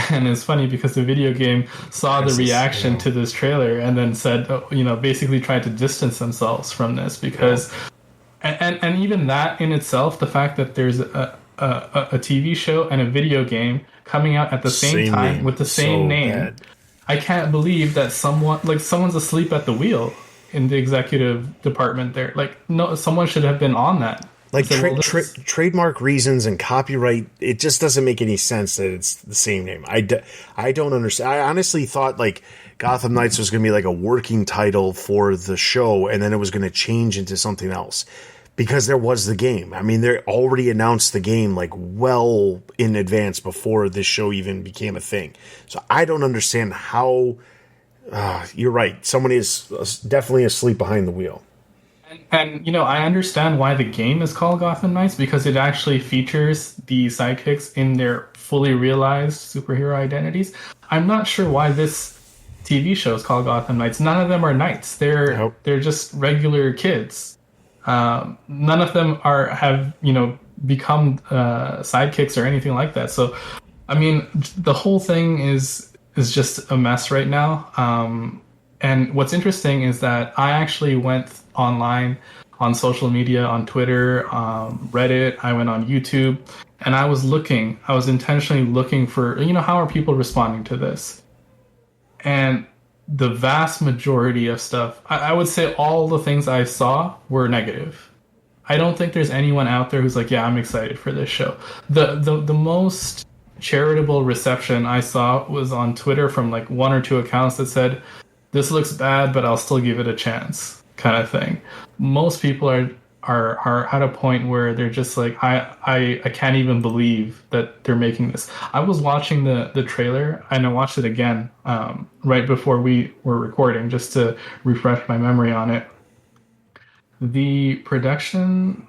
And it's funny because the video game saw the reaction to this trailer and then said, basically tried to distance themselves from this because, and even that in itself, the fact that there's a TV show and a video game coming out at the same time with the same name. Bad. I can't believe that someone's asleep at the wheel in the executive department there. Like, no, someone should have been on that. Like trademark reasons and copyright, it just doesn't make any sense that it's the same name. I don't understand. I honestly thought like Gotham Knights was going to be like a working title for the show, and then it was going to change into something else because there was the game. I mean, they already announced the game like well in advance before this show even became a thing. So I don't understand how. You're right. Someone is definitely asleep behind the wheel. And I understand why the game is called Gotham Knights, because it actually features the sidekicks in their fully realized superhero identities. I'm not sure why this TV show is called Gotham Knights. None of them are knights. They're just regular kids. None of them have become sidekicks or anything like that. So, I mean, the whole thing is just a mess right now. And what's interesting is that I actually went online on social media, on Twitter, Reddit. I went on YouTube, and I was intentionally looking for, how are people responding to this? And the vast majority of stuff, I would say all the things I saw were negative. I don't think there's anyone out there who's like, yeah, I'm excited for this show. The most charitable reception I saw was on Twitter from like one or two accounts that said, this looks bad, but I'll still give it a chance, kind of thing. Most people are at a point where they're just like, I can't even believe that they're making this. I was watching the trailer, and I watched it again right before we were recording, just to refresh my memory on it. The production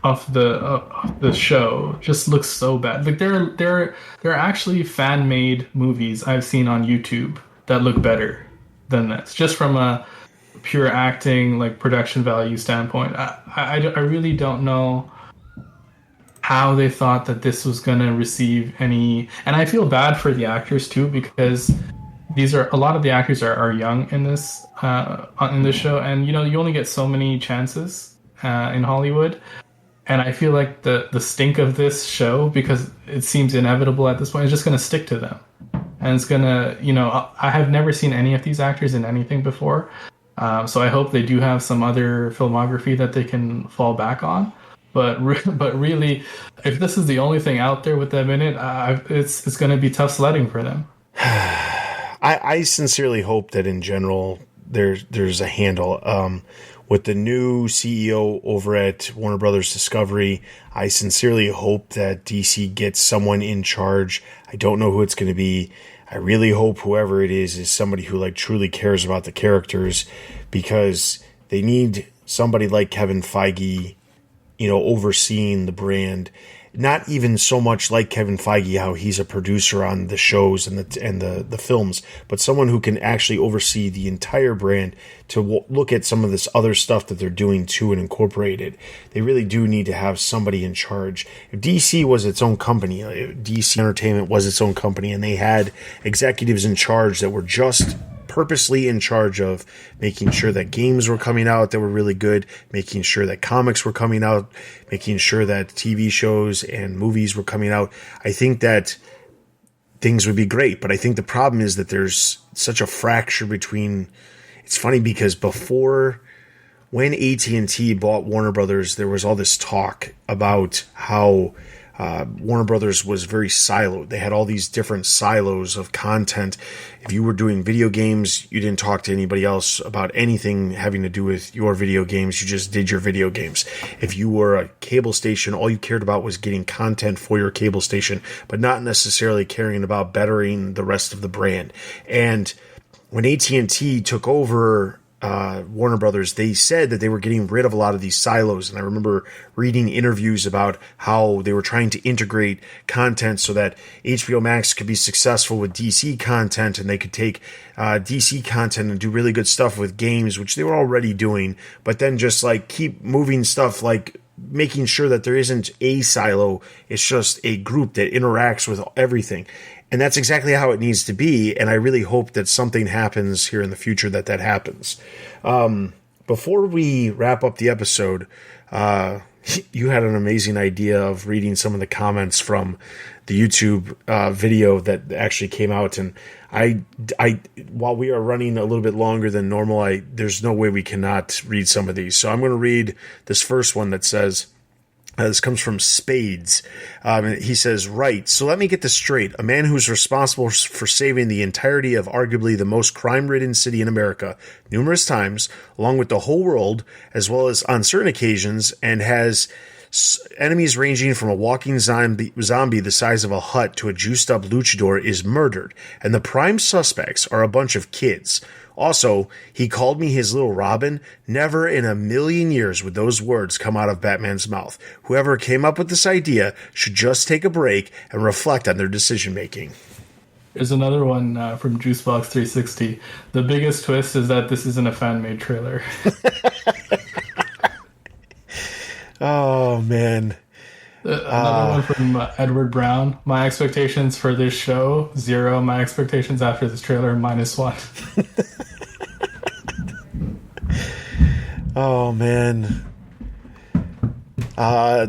of the show just looks so bad. Like there are actually fan-made movies I've seen on YouTube that look better than this, just from a pure acting, like production value standpoint. I really don't know how they thought that this was going to receive any, and I feel bad for the actors too, because a lot of the actors are young in this show, and you only get so many chances in Hollywood. And I feel like the stink of this show, because it seems inevitable at this point, is just going to stick to them. And it's going to, I have never seen any of these actors in anything before. So I hope they do have some other filmography that they can fall back on. But really, if this is the only thing out there with them in it, it's going to be tough sledding for them. I sincerely hope that in general there's a handle. With the new CEO over at Warner Brothers Discovery, I sincerely hope that DC gets someone in charge. I don't know who it's going to be. I really hope whoever it is somebody who like truly cares about the characters, because they need somebody like Kevin Feige, overseeing the brand. Not even so much like Kevin Feige, how he's a producer on the shows and the films, but someone who can actually oversee the entire brand to look at some of this other stuff that they're doing too and incorporate it. They really do need to have somebody in charge. If DC was its own company, if DC Entertainment was its own company, and they had executives in charge that were just purposely in charge of making sure that games were coming out that were really good, making sure that comics were coming out, making sure that TV shows and movies were coming out, I think that things would be great. But I think the problem is that there's such a fracture between. It's funny because when AT&T bought Warner Brothers, there was all this talk about how Warner Brothers was very siloed. They had all these different silos of content. If you were doing video games, you didn't talk to anybody else about anything having to do with your video games. You just did your video games. If you were a cable station, all you cared about was getting content for your cable station, but not necessarily caring about bettering the rest of the brand. And when AT&T took over Warner Brothers, they said that they were getting rid of a lot of these silos. And I remember reading interviews about how they were trying to integrate content so that HBO Max could be successful with DC content, and they could take DC content and do really good stuff with games, which they were already doing, but then just like keep moving stuff, like making sure that there isn't a silo. It's just a group that interacts with everything. And that's exactly how it needs to be, and I really hope that something happens here in the future that happens. Before we wrap up the episode, you had an amazing idea of reading some of the comments from the YouTube video that actually came out, and I while we are running a little bit longer than normal, there's no way we cannot read some of these. So I'm going to read this first one that says, this comes from Spades. He says, right, so let me get this straight. A man who's responsible for saving the entirety of arguably the most crime-ridden city in America numerous times, along with the whole world, as well as on certain occasions, and has enemies ranging from a walking zombie the size of a hut to a juiced-up luchador, is murdered, and the prime suspects are a bunch of kids. Also, he called me his little Robin. Never in a million years would those words come out of Batman's mouth. Whoever came up with this idea should just take a break and reflect on their decision-making. There's another one from Juicebox 360. The biggest twist is that this isn't a fan-made trailer. Oh, man. Another one from Edward Brown. My expectations for this show, 0. My expectations after this trailer, -1. Oh, man.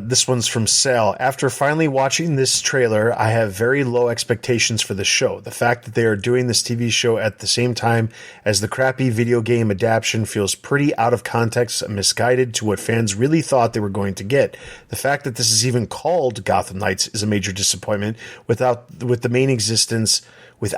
This one's from Sal. After finally watching this trailer, I have very low expectations for the show. The fact that they are doing this TV show at the same time as the crappy video game adaptation feels pretty out of context and misguided to what fans really thought they were going to get. The fact that this is even called Gotham Knights is a major disappointment without the main existence of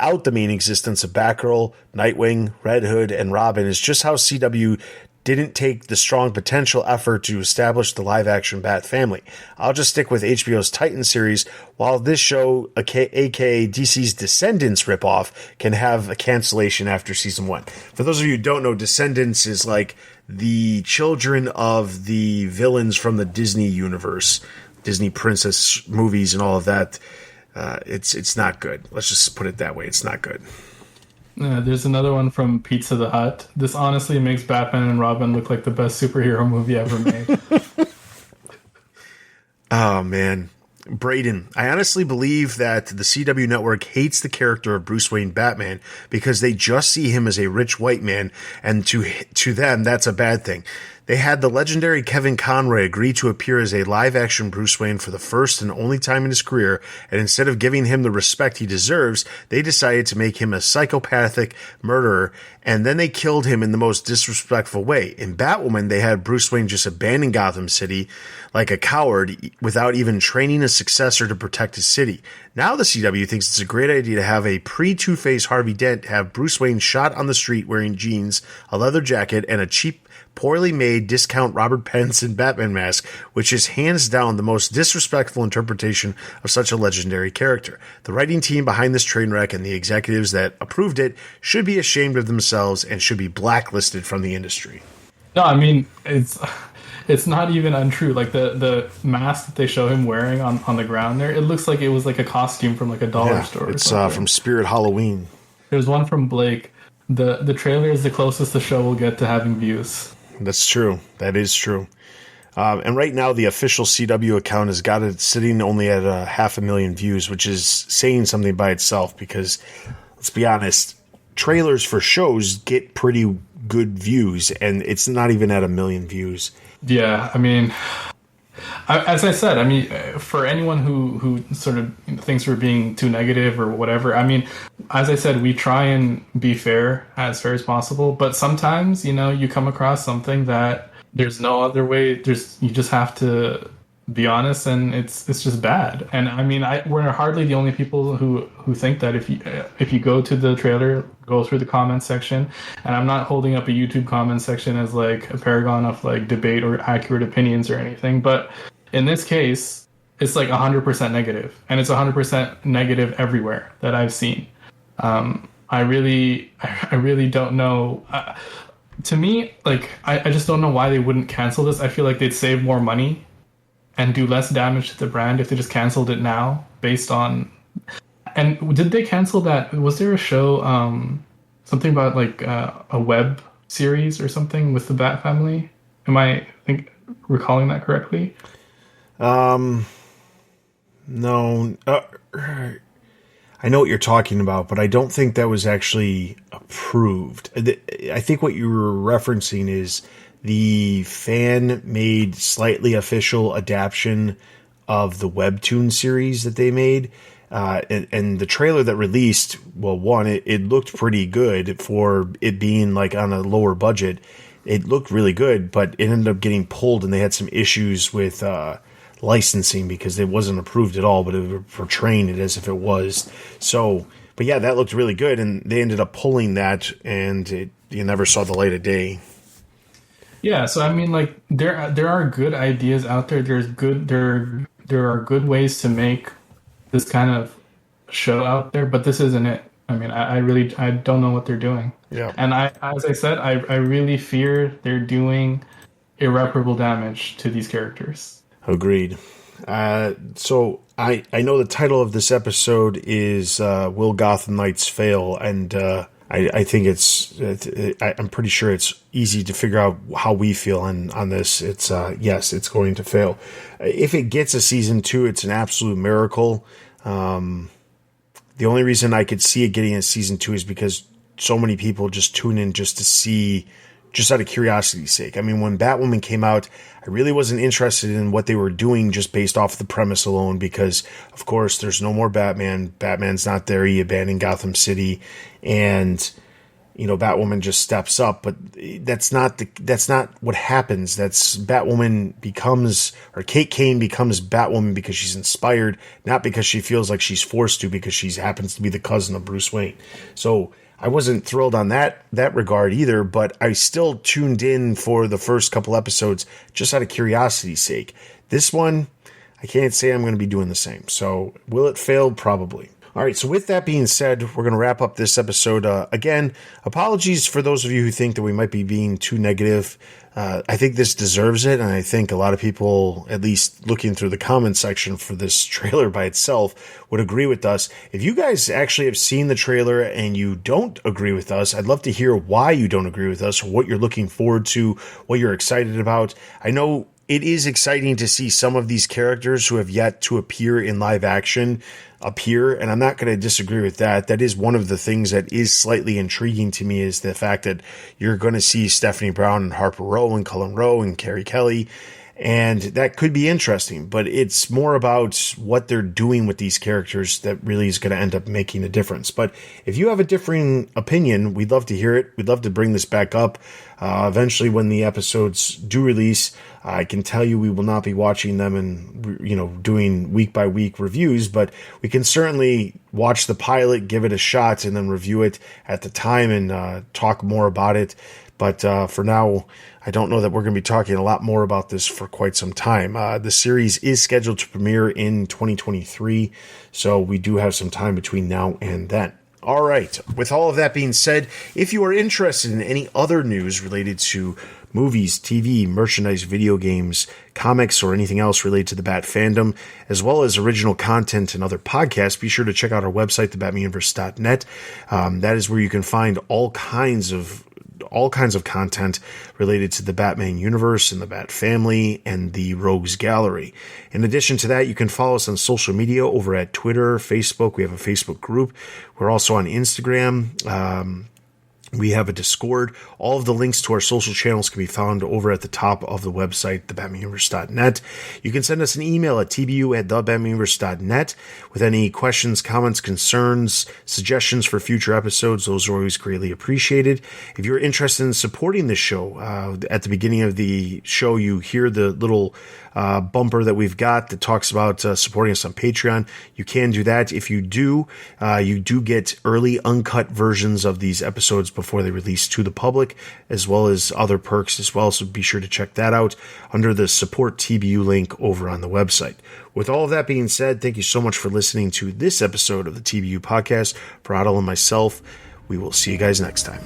Batgirl, Nightwing, Red Hood, and Robin is just how CW didn't take the strong potential effort to establish the live-action Bat family. I'll just stick with HBO's Titan series, while this show, aka DC's Descendants ripoff, can have a cancellation after season 1. For those of you who don't know, Descendants is like the children of the villains from the Disney universe, Disney princess movies and all of that. It's not good. Let's just put it that way. It's not good. There's another one from Pizza the Hut. This honestly makes Batman and Robin look like the best superhero movie ever made. Oh, man. Braden, I honestly believe that the CW network hates the character of Bruce Wayne Batman because they just see him as a rich white man, and to them, that's a bad thing. They had the legendary Kevin Conroy agree to appear as a live-action Bruce Wayne for the first and only time in his career, and instead of giving him the respect he deserves, they decided to make him a psychopathic murderer, and then they killed him in the most disrespectful way. In Batwoman, they had Bruce Wayne just abandon Gotham City like a coward without even training a successor to protect his city. Now the CW thinks it's a great idea to have a pre-Two-Face Harvey Dent have Bruce Wayne shot on the street wearing jeans, a leather jacket, and a cheap, poorly made discount Robert Pattinson Batman mask, which is hands down the most disrespectful interpretation of such a legendary character. The writing team behind this train wreck and the executives that approved it should be ashamed of themselves and should be blacklisted from the industry. No, I mean, it's not even untrue. Like the mask that they show him wearing on the ground there, it looks like it was like a costume from like a dollar store. It's from Spirit Halloween. There's one from Blake. The trailer is the closest the show will get to having views. That's true. That is true. And right now, the official CW account has got it sitting only at 500,000 views, which is saying something by itself because, let's be honest, trailers for shows get pretty good views, and it's not even at 1 million views. Yeah, I mean, as I said, I mean, for anyone who sort of thinks we're being too negative or whatever, I mean, as I said, we try and be fair as possible, but sometimes, you know, you come across something that there's no other way. You just have to be honest, and it's just bad. And I mean, we're hardly the only people who think that. If you go to the trailer, go through the comment section, and I'm not holding up a YouTube comment section as like a paragon of like debate or accurate opinions or anything, but in this case, it's like 100% negative, and it's 100% negative everywhere that I've seen. I really don't know. To me, like I just don't know why they wouldn't cancel this. I feel like they'd save more money and do less damage to the brand if they just canceled it now based on. And did they cancel that? Was there a show, something about like a web series or something with the Bat Family? Am I recalling that correctly? No. I know what you're talking about, but I don't think that was actually approved. I think what you were referencing is the fan-made, slightly official adaptation of the webtoon series that they made. And the trailer that released, well, one, it looked pretty good for it being like on a lower budget. It looked really good, but it ended up getting pulled, and they had some issues with licensing because it wasn't approved at all, but it was portraying it as if it was. So, but yeah, that looked really good, and they ended up pulling that, and you never saw the light of day. Yeah, so I mean, like there are good ideas out there. There are good ways to make this kind of show out there, but this isn't it. I mean, I don't know what they're doing. Yeah, and as I said, I really fear they're doing irreparable damage to these characters. Agreed. So I know the title of this episode is "Will Gotham Knights Fail?" and I think I'm pretty sure it's easy to figure out how we feel on this. It's yes, it's going to fail. If it gets a season 2, it's an absolute miracle. The only reason I could see it getting a season 2 is because so many people just tune in just to see, just out of curiosity's sake. I mean, when Batwoman came out, I really wasn't interested in what they were doing just based off the premise alone because, of course, there's no more Batman. Batman's not there. He abandoned Gotham City. And, you know, Batwoman just steps up. But that's not what happens. That's Batwoman becomes, or Kate Kane becomes Batwoman because she's inspired, not because she feels like she's forced to, because she happens to be the cousin of Bruce Wayne. So I wasn't thrilled on that regard either, but I still tuned in for the first couple episodes just out of curiosity's sake. This one, I can't say I'm going to be doing the same. So will it fail? Probably. All right, so with that being said, we're going to wrap up this episode. Again, apologies for those of you who think that we might be being too negative. I think this deserves it, and I think a lot of people, at least looking through the comment section for this trailer by itself, would agree with us. If you guys actually have seen the trailer and you don't agree with us, I'd love to hear why you don't agree with us, or what you're looking forward to, what you're excited about. I know it is exciting to see some of these characters who have yet to appear in live action appear, and I'm not going to disagree with that. That is one of the things that is slightly intriguing to me, is the fact that you're going to see Stephanie Brown and Harper Row and Cullen Rowe and Carrie Kelly, and that could be interesting, but it's more about what they're doing with these characters that really is going to end up making a difference. But if you have a differing opinion, we'd love to hear it. We'd love to bring this back up. Eventually, when the episodes do release, I can tell you we will not be watching them and, you know, doing week by week reviews, but we can certainly watch the pilot, give it a shot, and then review it at the time and talk more about it. But for now, I don't know that we're going to be talking a lot more about this for quite some time. The series is scheduled to premiere in 2023, so we do have some time between now and then. All right, with all of that being said, if you are interested in any other news related to movies, TV, merchandise, video games, comics, or anything else related to the Bat fandom, as well as original content and other podcasts, be sure to check out our website, thebatmanuniverse.net. That is where you can find all kinds of content related to the Batman universe and the Bat family and the Rogues Gallery. In addition to that, you can follow us on social media over at Twitter, Facebook. We have a Facebook group. We're also on Instagram. We have a Discord. All of the links to our social channels can be found over at the top of the website, thebatmanuniverse.net. You can send us an email at tbu@thebatmanuniverse.net with any questions, comments, concerns, suggestions for future episodes. Those are always greatly appreciated. If you're interested in supporting this show, at the beginning of the show, you hear the little bumper that we've got that talks about supporting us on Patreon. You can do that. If you do, you do get early uncut versions of these episodes before they release to the public, as well as other perks as well. So be sure to check that out under the support TBU link over on the website. With all of that being said, thank you so much for listening to this episode of the TBU podcast. For Adel and myself, we will see you guys next time.